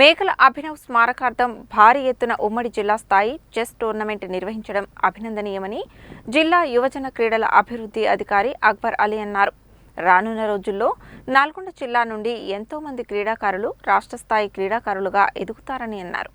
మేకల అభినవ్ స్మారకార్థం భారీ ఎత్తున ఉమ్మడి జిల్లా స్థాయి చెస్ టోర్నమెంట్ నిర్వహించడం అభినందనీయమని జిల్లా యువజన క్రీడల అభివృద్ధి అధికారి అక్బర్ అలీ అన్నారు. రానున్న రోజుల్లో నల్గొండ జిల్లా నుండి ఎంతో మంది క్రీడాకారులు రాష్ట్ర స్థాయి క్రీడాకారులుగా ఎదుగుతారని అన్నారు.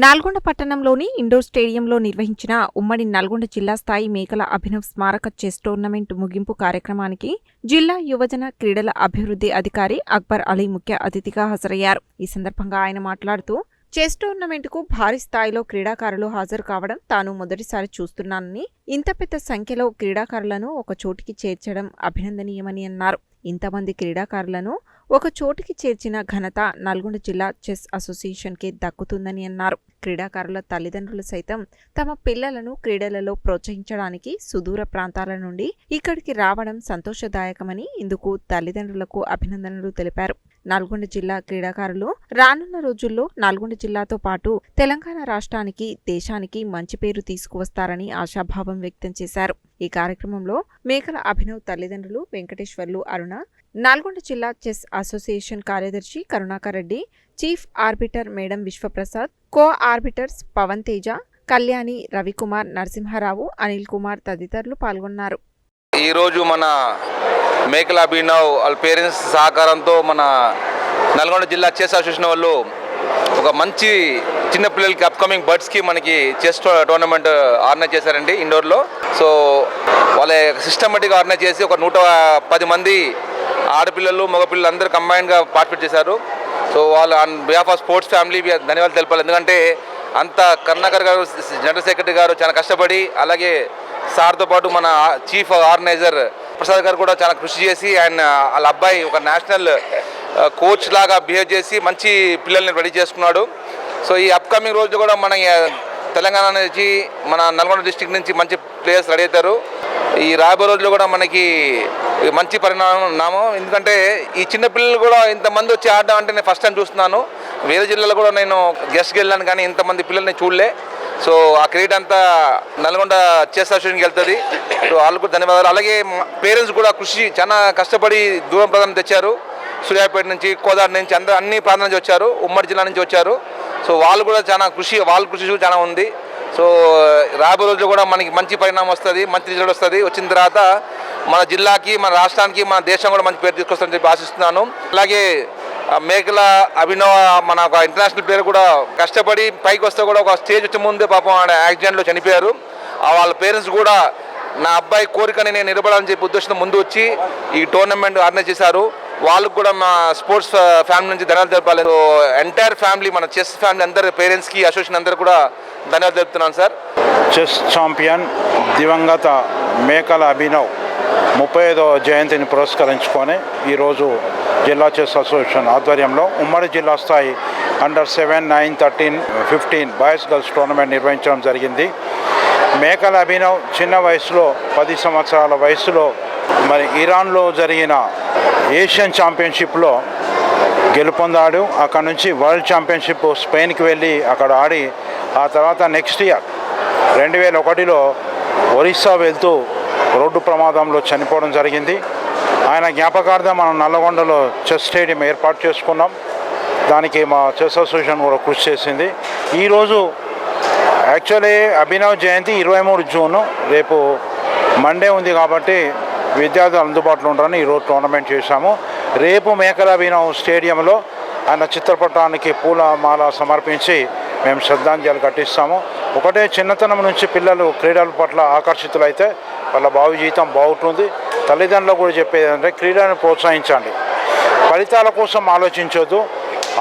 నల్గొండ పట్టణంలోని ఇండోర్ స్టేడియంలో నిర్వహించిన ఉమ్మడి నల్గొండ జిల్లా స్థాయి మేకల అభినవ్ స్మారక చెస్ టోర్నమెంట్ ముగింపు కార్యక్రమానికి జిల్లా యువజన క్రీడల అభివృద్ధి అధికారి అక్బర్ అలీ ముఖ్య అతిథిగా హాజరయ్యారు. ఈ సందర్భంగా ఆయన మాట్లాడుతూ చెస్ టోర్నమెంట్కు భారీ స్థాయిలో క్రీడాకారులు హాజరు కావడం తాను మొదటిసారి చూస్తున్నానని, ఇంత పెద్ద సంఖ్యలో క్రీడాకారులను ఒక చోటికి చేర్చడం అభినందనీయమని అన్నారు. ఇంతమంది క్రీడాకారులను ఒక చోటికి చేర్చిన ఘనత నల్గొండ జిల్లా చెస్ అసోసియేషన్కే దక్కుతుందని అన్నారు. క్రీడాకారుల తల్లిదండ్రులు సైతం తమ పిల్లలను క్రీడలలో ప్రోత్సహించడానికి సుదూర ప్రాంతాల నుండి ఇక్కడికి రావడం సంతోషదాయకమని, ఇందుకు తల్లిదండ్రులకు అభినందనలు తెలిపారు. నల్గొండ జిల్లా క్రీడాకారులు రానున్న రోజుల్లో నల్గొండ జిల్లాతో పాటు తెలంగాణ రాష్ట్రానికి, దేశానికి మంచి పేరు తీసుకువస్తారని ఆశాభావం వ్యక్తం చేశారు. ఈ కార్యక్రమంలో మేకల అభినవ్ తల్లిదండ్రులు వెంకటేశ్వర్లు, అరుణ, నల్గొండ జిల్లా చెస్ అసోసియేషన్ కార్యదర్శి Karunakar Reddy, chief arbiter madam Vishwaprasad, co arbiters Pavan Teja, Kalyani, Ravikumar, Narasimharao, Anil Kumar తదితరులు పాల్గొన్నారు. ఈరోజు మన మేకల అభినవ్ వాళ్ళ పేరెంట్స్ సహకారంతో మన నల్గొండ జిల్లా చెస్ అసోసియేషన్ వాళ్ళు ఒక మంచి చిన్నపిల్లలకి అప్కమింగ్ బర్డ్స్కి మనకి చెస్ టోర్నమెంట్ ఆర్గనైజ్ చేశారండి ఇండోర్లో. సో వాళ్ళ సిస్టమేటిక్గా ఆర్గనైజ్ చేసి ఒక 110 మంది ఆడపిల్లలు మగపిల్లలు అందరూ కంబైన్గా పార్టిసిపేట్ చేశారు. సో వాళ్ళు on behalf of sports family ధన్యవాదాలు తెలపాలి. ఎందుకంటే అంత కరుణాకర్ గారు జనరల్ సెక్రటరీ గారు చాలా కష్టపడి, అలాగే సార్తో పాటు మన చీఫ్ ఆర్గనైజర్ ప్రసాద్ గారు కూడా చాలా కృషి చేసి ఆయన వాళ్ళ అబ్బాయి ఒక నేషనల్ కోచ్ లాగా బిహేవ్ చేసి మంచి పిల్లల్ని రెడీ చేసుకున్నాడు. సో ఈ అప్కమింగ్ రోజు కూడా మన తెలంగాణ నుంచి, మన నల్గొండ డిస్టిక్ నుంచి మంచి ప్లేయర్స్ రెడీ అవుతారు. ఈ రాబోయే రోజుల్లో కూడా మనకి మంచి పరిణామం. ఎందుకంటే ఈ చిన్నపిల్లలు కూడా ఇంతమంది వచ్చి ఆడడం అంటే నేను ఫస్ట్ టైం చూస్తున్నాను. వేరే జిల్లాలో కూడా నేను గెస్ట్కి వెళ్ళాను, కానీ ఇంతమంది పిల్లల్ని చూడలే. సో ఆ క్రికెట్ అంతా నల్గొండ చెస్ అసోసియేషన్కి వెళ్తుంది. సో వాళ్ళకు ధన్యవాదాలు. అలాగే పేరెంట్స్ కూడా కృషి చాలా కష్టపడి దూరం ప్రాంతం తెచ్చారు. సూర్యాపేట నుంచి, కోదాడ నుంచి, అందరూ అన్ని ప్రాంతాల నుంచి వచ్చారు, ఉమ్మడి జిల్లా నుంచి వచ్చారు. సో వాళ్ళు కూడా చాలా వాళ్ళ కృషి చాలా ఉంది. సో రాబోయే రోజుల్లో కూడా మనకి మంచి పరిణామం వస్తుంది, మంచి రిజల్ట్ వస్తుంది. వచ్చిన తర్వాత మన జిల్లాకి, మన రాష్ట్రానికి, మన దేశం కూడా మంచి పేరు తీసుకొస్తారని చెప్పి ఆశిస్తున్నాను. అలాగే మేకల అభినవ్ మన ఒక ఇంటర్నేషనల్ ప్లేయర్ కూడా కష్టపడి పైకి వస్తే కూడా ఒక స్టేజ్ వచ్చే ముందే పాపం ఆయన యాక్సిడెంట్లో చనిపోయారు. వాళ్ళ పేరెంట్స్ కూడా నా అబ్బాయి కోరికని నేను నిలబడాలని చెప్పి ఉద్దేశంతో ముందు వచ్చి ఈ టోర్నమెంట్ ఆర్గనైజ్ చేశారు. వాళ్ళకు కూడా మా స్పోర్ట్స్ ఫ్యామిలీ నుంచి ధన్యవాదాలు తెలపాలి. ఎంటైర్ ఫ్యామిలీ, మన చెస్ ఫ్యామిలీ అందరి పేరెంట్స్కి, అసోసియేషన్ అందరూ కూడా ధన్యవాదాలు తెలుపుతున్నాను సార్. చెస్ ఛాంపియన్ దివంగత మేకల అభినవ్ 35వ జయంతిని పురస్కరించుకొని ఈరోజు జిల్లా చెస్ అసోసియేషన్ ఆధ్వర్యంలో ఉమ్మడి జిల్లా స్థాయి అండర్ 7, 9, 13, 15 బాయ్స్ గర్ల్స్ టోర్నమెంట్ నిర్వహించడం జరిగింది. మేకల అభినవ్ చిన్న వయసులో 10 సంవత్సరాల వయసులో మరి ఇరాన్లో జరిగిన ఏషియన్ ఛాంపియన్షిప్లో గెలుపొందాడు. అక్కడ నుంచి వరల్డ్ ఛాంపియన్షిప్ స్పెయిన్కి వెళ్ళి అక్కడ ఆడి, ఆ తర్వాత నెక్స్ట్ ఇయర్ 2001లో ఒరిస్సా వెళ్తూ రోడ్డు ప్రమాదంలో చనిపోవడం జరిగింది. ఆయన జ్ఞాపకార్థం మనం నల్లగొండలో చెస్ స్టేడియం ఏర్పాటు చేసుకున్నాం. దానికి మా చెస్ అసోసియేషన్ కూడా కృషి చేసింది. ఈరోజు యాక్చువల్లీ అభినవ్ జయంతి 23 జూన్, రేపు మండే ఉంది కాబట్టి విద్యార్థులు అందుబాటులో ఉంటారని ఈరోజు టోర్నమెంట్ చేశాము. రేపు మేకల అభినవ్ స్టేడియంలో ఆయన చిత్రపటానికి పూలమాల సమర్పించి మేము శ్రద్ధాంజలి ఘటిస్తాము. ఒకటే, చిన్నతనం నుంచి పిల్లలు క్రీడల పట్ల ఆకర్షితులైతే వాళ్ళ భావి జీవితం బాగుంటుంది. తల్లిదండ్రులు కూడా చెప్పేది అంటే క్రీడను ప్రోత్సహించండి, ఫలితాల కోసం ఆలోచించొద్దు.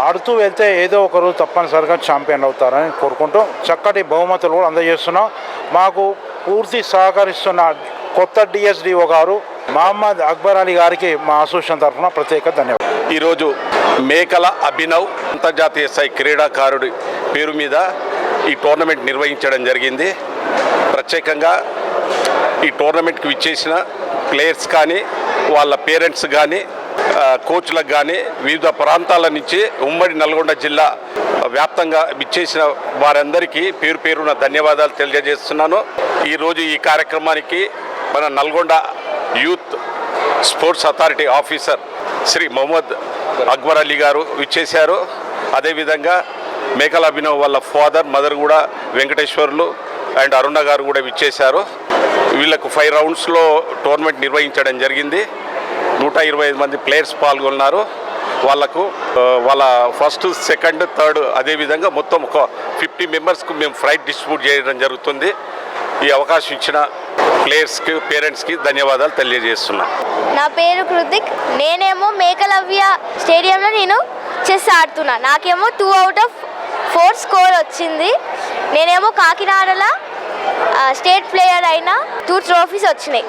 ఆడుతూ వెళ్తే ఏదో ఒకరు తప్పనిసరిగా ఛాంపియన్లు అవుతారని కోరుకుంటూ చక్కటి బహుమతులు కూడా అందజేస్తున్నాం. మాకు పూర్తి సహకరిస్తున్న కొత్త డిఎస్డిఓ గారు మహమ్మద్ అక్బర్ అలీ గారికి మా అసోసియేషన్ తరఫున ప్రత్యేక ధన్యవాదాలు. ఈరోజు మేకల అభినవ్ అంతర్జాతీయ స్థాయి క్రీడాకారుడి పేరు మీద ఈ టోర్నమెంట్ నిర్వహించడం జరిగింది. ప్రత్యేకంగా ఈ టోర్నమెంట్కి విచ్చేసిన ప్లేయర్స్ కానీ, వాళ్ళ పేరెంట్స్ కానీ, కోచ్లకు కానీ, వివిధ ప్రాంతాల నుంచి ఉమ్మడి నల్గొండ జిల్లా వ్యాప్తంగా విచ్చేసిన వారందరికీ పేరు పేరున ధన్యవాదాలు తెలియజేస్తున్నాను. ఈరోజు ఈ కార్యక్రమానికి మన Nalgonda youth sports authority officer Shri Mohammed Akbar Ali గారు విచ్చేశారు. అదేవిధంగా మేకల అభినవ్ వాళ్ళ ఫాదర్ మదర్ కూడా వెంకటేశ్వర్లు అండ్ అరుణ గారు కూడా విచ్చేశారు. వీళ్ళకు 5 రౌండ్స్లో టోర్నమెంట్ నిర్వహించడం జరిగింది. 125 మంది ప్లేయర్స్ పాల్గొన్నారు. వాళ్ళ ఫస్ట్, సెకండ్, థర్డ్ అదేవిధంగా మొత్తం ఒక 50 మెంబర్స్కు మేము ఫ్లైట్ డిస్ట్రిబ్యూట్ చేయడం జరుగుతుంది. ఈ అవకాశం ఇచ్చిన ప్లేయర్స్కి, పేరెంట్స్కి ధన్యవాదాలు తెలియజేస్తున్నా. నా పేరు కృతిక్. నేనేమో మేకలవ్య స్టేడియంలో నేను చెస్ ఆడుతున్నా. నాకేమో 2 out of 4 స్కోర్ వచ్చింది. నేనేమో కాకినాడలో స్టేట్ ప్లేయర్ అయినా 2 ట్రోఫీస్ వచ్చినాయి.